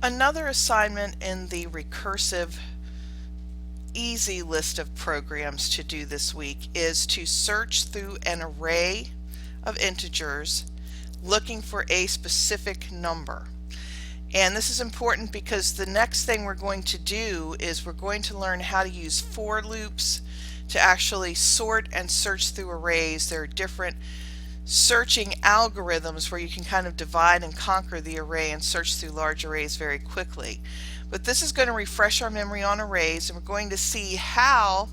Another assignment in the recursive easy list of programs to do this week is to search through an array of integers looking for a specific number. And this is important because the next thing we're going to do is we're going to learn how to use for loops to actually sort and search through arrays. There are different searching algorithms where you can kind of divide and conquer the array and search through large arrays very quickly. But this is going to refresh our memory on arrays, and we're going to see how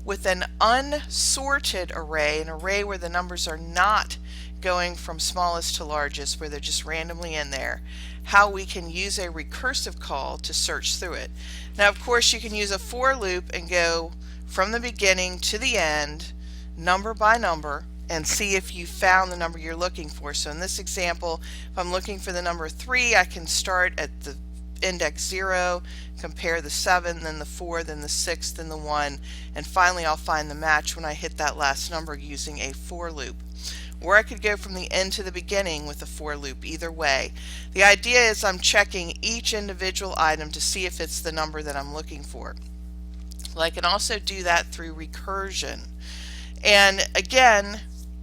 with an unsorted array, an array where the numbers are not going from smallest to largest, where they're just randomly in there, how we can use a recursive call to search through it. Now of course you can use a for loop and go from the beginning to the end, number by number, and see if you found the number you're looking for. So in this example, if I'm looking for the number 3, I can start at the index 0, compare the 7, then the 4, then the 6, then the 1, and finally I'll find the match when I hit that last number using a for loop. Or I could go from the end to the beginning with a for loop. Either way, the idea is I'm checking each individual item to see if it's the number that I'm looking for. Well, I can also do that through recursion. And again,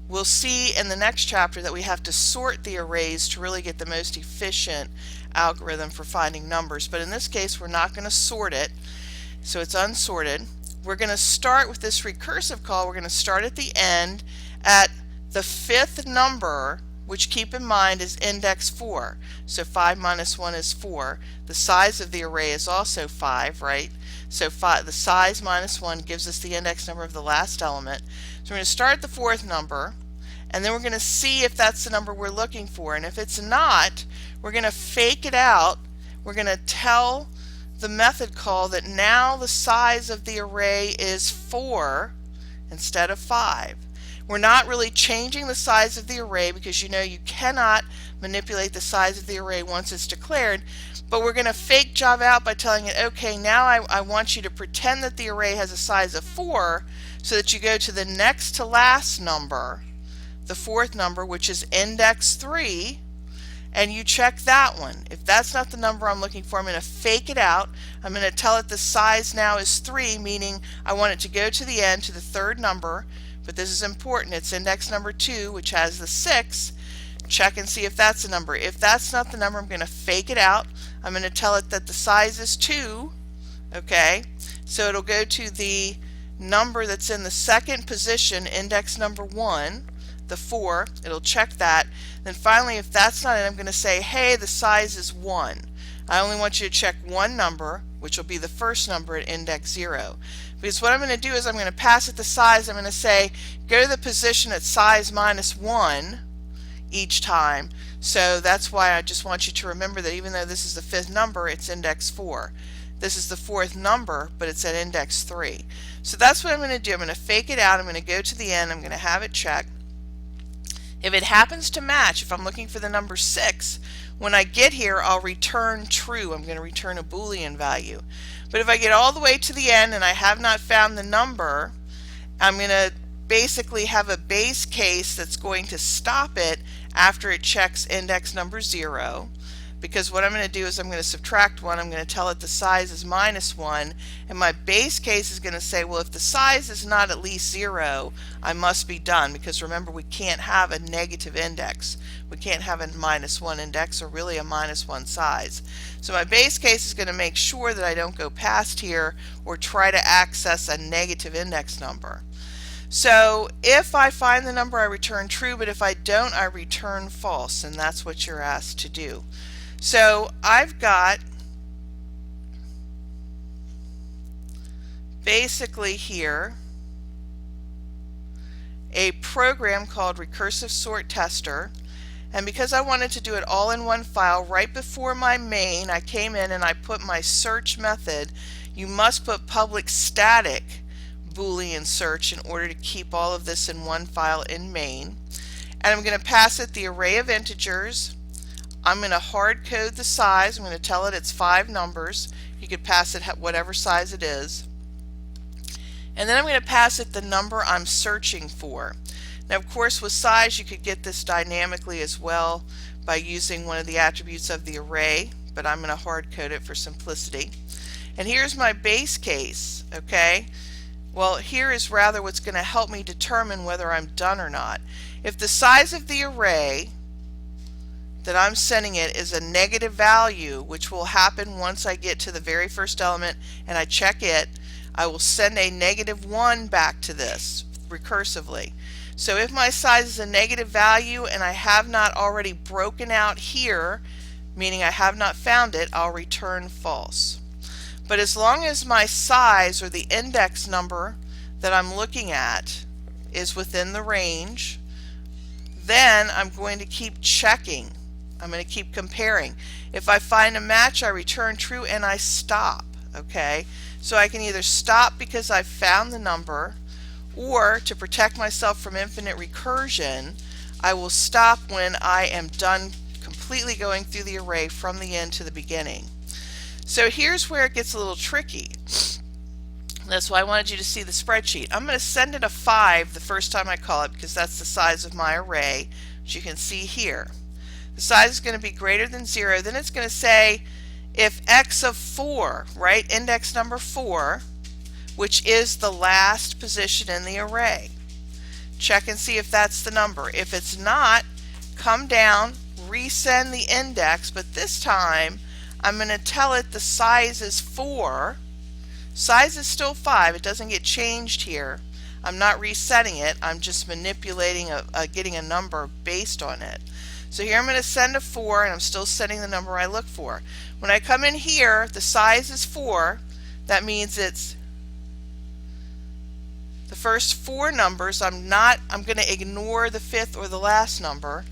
we'll see in the next chapter that we have to sort the arrays to really get the most efficient algorithm for finding numbers. But in this case, we're not going to sort it, so it's unsorted. We're going to start with this recursive call. We're going to start at the end at the 5th number, which keep in mind is index 4. So 5 minus 1 is 4. The size of the array is also 5, right? So the size minus 1 gives us the index number of the last element. So we're going to start at the 4th number, and then we're going to see if that's the number we're looking for. And if it's not, we're going to fake it out. We're going to tell the method call that now the size of the array is 4 instead of 5. We're not really changing the size of the array because you know you cannot manipulate the size of the array once it's declared, but we're going to fake Java out by telling it, okay, now I want you to pretend that the array has a size of 4 so that you go to the next to last number, the 4th number, which is index 3, and you check that one. If that's not the number I'm looking for, I'm going to fake it out. I'm going to tell it the size now is 3, meaning I want it to go to the end, to the 3rd number. But this is important. It's index number 2, which has the 6. Check and see if that's the number. If that's not the number, I'm going to fake it out. I'm going to tell it that the size is 2. Okay, so it'll go to the number that's in the 2nd position, index number 1, the 4. It'll check that. Then finally, if that's not it, I'm going to say, hey, the size is 1. I only want you to check one number, which will be the first number at index 0. Because what I'm going to do is I'm going to pass it the size. I'm going to say go to the position at size minus 1 each time. So that's why I just want you to remember that even though this is the 5th number, it's index 4. This is the 4th number, but it's at index 3. So that's what I'm going to do. I'm going to fake it out. I'm going to go to the end. I'm going to have it check. If it happens to match, if I'm looking for the number 6, when I get here I'll return true. I'm going to return a Boolean value. But if I get all the way to the end and I have not found the number, I'm going to basically have a base case that's going to stop it after it checks index number 0. Because what I'm going to do is I'm going to subtract 1, I'm going to tell it the size is minus 1, and my base case is going to say, well, if the size is not at least 0, I must be done, because remember, we can't have a negative index. We can't have a minus 1 index or really a minus 1 size. So my base case is going to make sure that I don't go past here or try to access a negative index number. So if I find the number, I return true, but if I don't, I return false, and that's what you're asked to do. So I've got basically here a program called Recursive Sort Tester, and because I wanted to do it all in one file, right before my main I came in and I put my search method. You must put public static Boolean search in order to keep all of this in one file in main, and I'm going to pass it the array of integers. I'm going to hard code the size. I'm going to tell it it's 5 numbers. You could pass it whatever size it is. And then I'm going to pass it the number I'm searching for. Now of course with size you could get this dynamically as well by using one of the attributes of the array, but I'm going to hard code it for simplicity. And here's my base case, okay? Well, here is rather what's going to help me determine whether I'm done or not. If the size of the array that I'm sending it is a negative value, which will happen once I get to the very first element and I check it, I will send a -1 back to this recursively. So if my size is a negative value and I have not already broken out here, meaning I have not found it, I'll return false. But as long as my size, or the index number that I'm looking at, is within the range, then I'm going to keep checking. I'm going to keep comparing. If I find a match, I return true and I stop. Okay? So I can either stop because I've found the number, or to protect myself from infinite recursion, I will stop when I am done completely going through the array from the end to the beginning. So here's where it gets a little tricky. That's why I wanted you to see the spreadsheet. I'm going to send it a 5 the first time I call it, because that's the size of my array, which you can see here. The size is going to be greater than 0. Then it's going to say if x of 4, right, index number 4, which is the last position in the array. Check and see if that's the number. If it's not, come down, resend the index, but this time I'm going to tell it the size is 4. Size is still 5. It doesn't get changed here. I'm not resetting it. I'm just manipulating getting a number based on it. So here I'm going to send a 4, and I'm still sending the number I look for. When I come in here, the size is 4. That means it's the first 4 numbers. I'm going to ignore the 5th or the last number.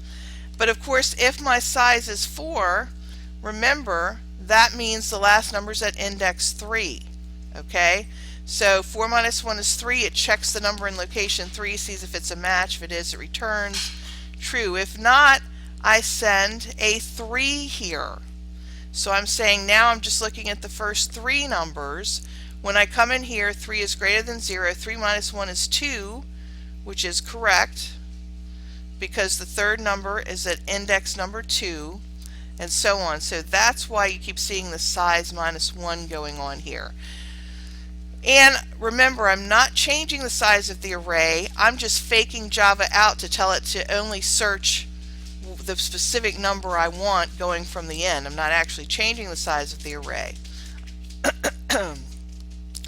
But of course, if my size is 4, remember that means the last number is at index 3. Okay? So 4 minus 1 is 3. It checks the number in location 3, sees if it's a match. If it is, it returns true. If not, I send a 3 here. So I'm saying now I'm just looking at the first 3 numbers. When I come in here, 3 is greater than 0. 3 minus 1 is 2, which is correct, because the third number is at index number 2, and so on. So that's why you keep seeing the size -1 going on here. And remember, I'm not changing the size of the array. I'm just faking Java out to tell it to only search the specific number I want going from the end. I'm not actually changing the size of the array.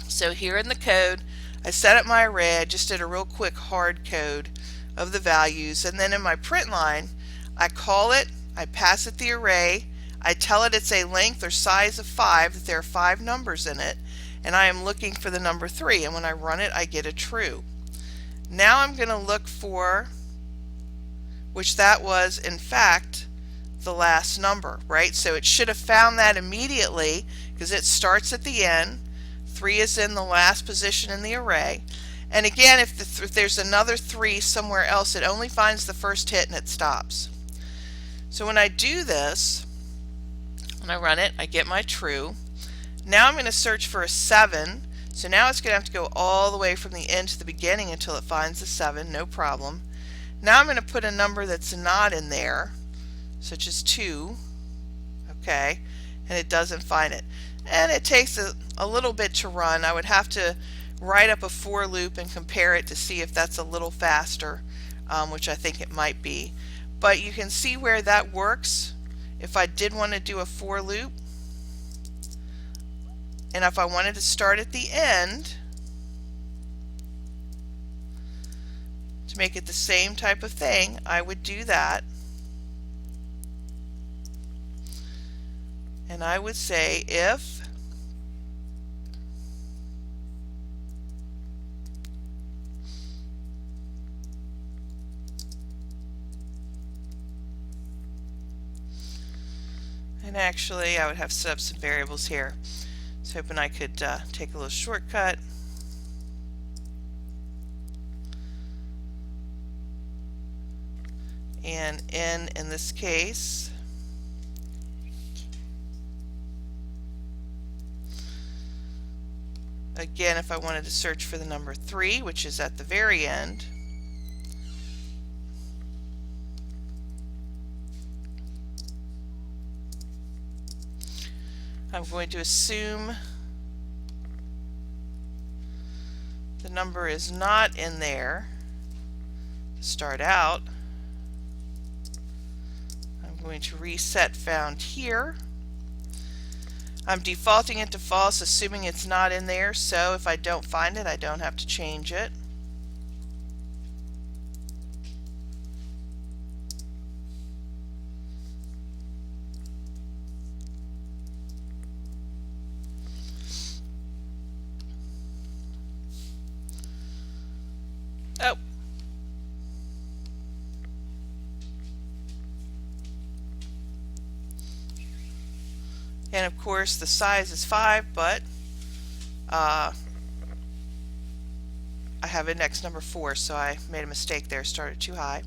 So here in the code, I set up my array. I just did a real quick hard code of the values, and then in my print line, I call it, I pass it the array, I tell it it's a length or size of 5, that there are 5 numbers in it, and I am looking for the number 3, and when I run it, I get a true. Now I'm going to look for, which that was in fact the last number, right? So it should have found that immediately because it starts at the end. 3 is in the last position in the array. And again, if there's another 3 somewhere else, it only finds the first hit and it stops. So when I do this, when I run it, I get my true. Now I'm going to search for a 7. So now it's going to have to go all the way from the end to the beginning until it finds the 7, no problem. Now I'm going to put a number that's not in there, such as 2, okay, and it doesn't find it. And it takes a little bit to run. I would have to write up a for loop and compare it to see if that's a little faster, which I think it might be. But you can see where that works. If I did want to do a for loop, and if I wanted to start at the end to make it the same type of thing, I would do that. And I would say if and actually I would have set up some variables here. I was hoping I could take a little shortcut. And in this case, again, if I wanted to search for the number 3, which is at the very end, I'm going to assume the number is not in there to start out. I'm going to reset found here. I'm defaulting it to false, assuming it's not in there, so if I don't find it, I don't have to change it. Oh. And of course the size is 5, but I have index number 4, so I made a mistake there, started too high.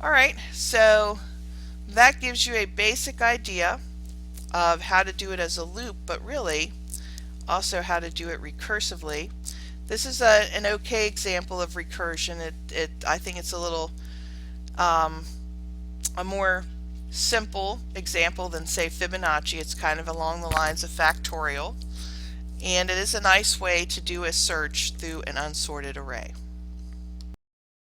Alright, so that gives you a basic idea of how to do it as a loop, but really also how to do it recursively. This is an okay example of recursion. I think it's a little a more simple example than, say, Fibonacci. It's kind of along the lines of factorial, and it is a nice way to do a search through an unsorted array.